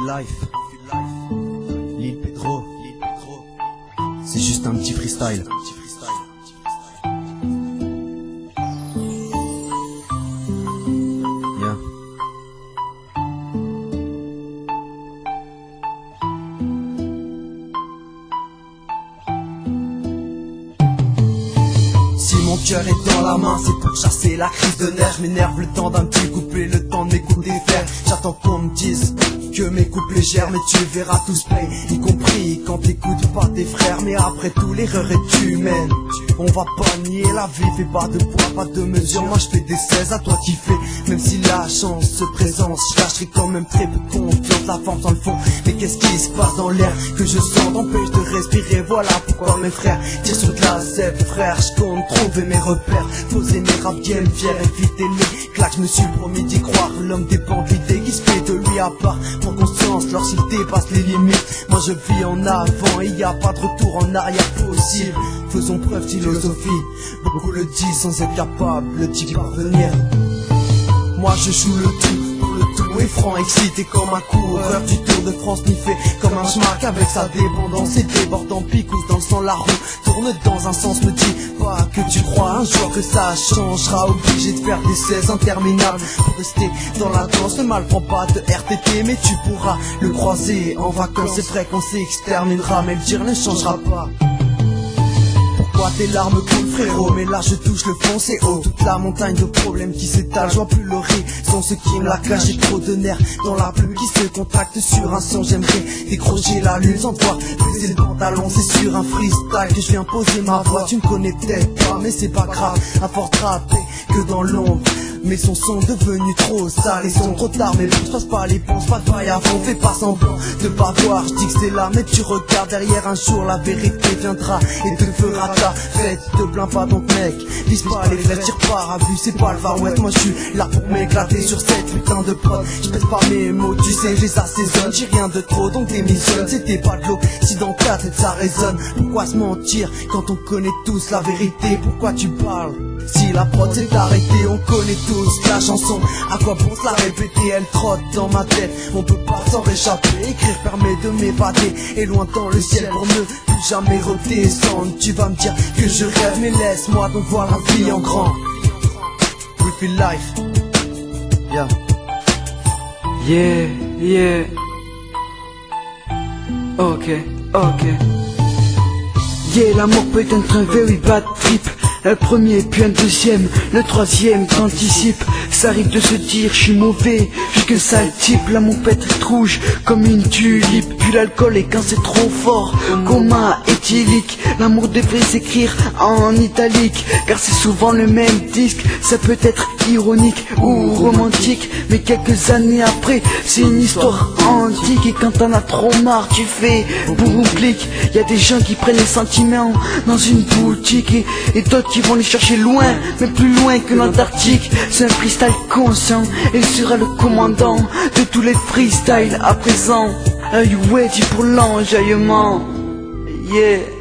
Life, Lil Pedro, c'est juste un petit freestyle. Yeah. Si mon cœur est dans la main, c'est pour chasser la crise de nerfs. Je m'énerve le temps d'un petit couplet, le temps de m'écouter faire. J'attends qu'on me dise que mes couplets gèrent, mais tu verras tous paye, y compris quand t'écoutes pas tes frères. Mais après tout, l'erreur est humaine. On va pas nier la vie, fais pas de poids, pas de mesure. Moi je fais des 16, à toi t'y fais. Même si la chance se présente, je lâcherai quand même très peu de confiance. La forme dans le fond, mais qu'est-ce qui se passe dans l'air que je sens t'empêche de respirer. Voilà pourquoi mes frères tirent sur de la zèbre. Frère, je compte trouver mes repères, poser mes rap game fier, éviter les claques. Je me suis promis d'y croire, l'homme dépend de l'idée qui se fait de lui à part. Prends conscience lorsqu'il dépasse les limites. Moi je vis en avant, il y a pas de retour en arrière possible. Faisons preuve de philosophie, beaucoup le disent sans être capable d'y parvenir. Moi je joue le tout, pour le tout est franc, excité comme un coureur du Tour de France, niffé comme un schmack avec sa dépendance et débordant picousse dans le sang. La roue tourne dans un sens, me dis pas que tu crois un jour que ça changera. Obligé de faire des 16 interminables pour rester dans la danse. Le mal prend pas de RTT, mais tu pourras le croiser en vacances. C'est vrai qu'on s'exterminera, mais le dire ne changera pas. Pourquoi tes larmes coulent frérot, mais là je touche le fond, c'est haut. Toute la montagne de problèmes qui s'étalent, je vois plus l'horizon, ce qui me la cache. J'ai trop de nerfs dans la plume qui se contracte sur un son. J'aimerais décrocher la lune sans toi, baiser le pantalon. C'est sur un freestyle que je viens poser ma voix. Tu me connais peut-être pas, mais c'est pas grave, à force de rapper que dans l'ombre mes sons sont devenus trop sales, ils sont trop tard. Mais bon, je passe pas les ponts, pas de paille à fond. Fais pas semblant de pas voir, je dis que c'est là, mais tu regardes derrière. Un jour la vérité viendra et te fera ta fête. Te plains pas donc mec, vise pas les flèches, tire pas à vue, c'est pas le Far West. Moi je suis là pour m'éclater sur cette putain de prod. Je pèse pas mes mots, tu sais, je les assaisonne. J'ai rien de trop donc démissionne, c'était pas de l'eau. Si dans ta tête ça résonne, pourquoi se mentir quand on connaît tous la vérité? Pourquoi tu parles si la prod s'est arrêtée? On connaît tous la chanson, à quoi bon se la répéter? Elle trotte dans ma tête, on peut pas s'en réchapper. Écrire permet de m'évader, et loin dans le ciel pour ne plus jamais redescendre. Tu vas me dire que je rêve, mais laisse-moi donc voir la vie en grand. We feel life, yeah. Yeah, yeah. Ok, ok. Yeah, l'amour peut être un very bad trip. Le premier puis un deuxième, le troisième t'anticipe. Ça arrive de se dire je suis mauvais, je suis qu'un sale type. L'amour peut être rouge comme une tulipe. Puis l'alcool et quand c'est trop fort, coma éthylique. L'amour devrait s'écrire en italique, car c'est souvent le même disque. Ça peut être ironique ou romantique, mais quelques années après c'est une histoire antique. Et quand t'en as trop marre tu fais boum clic. Y a des gens qui prennent les sentiments dans une boutique, et d'autres qui vont les chercher loin, mais plus loin que l'Antarctique. C'est un freestyle conscient, et il sera le commandant de tous les freestyles à présent. Are you ready pour l'enjaillement? Yeah.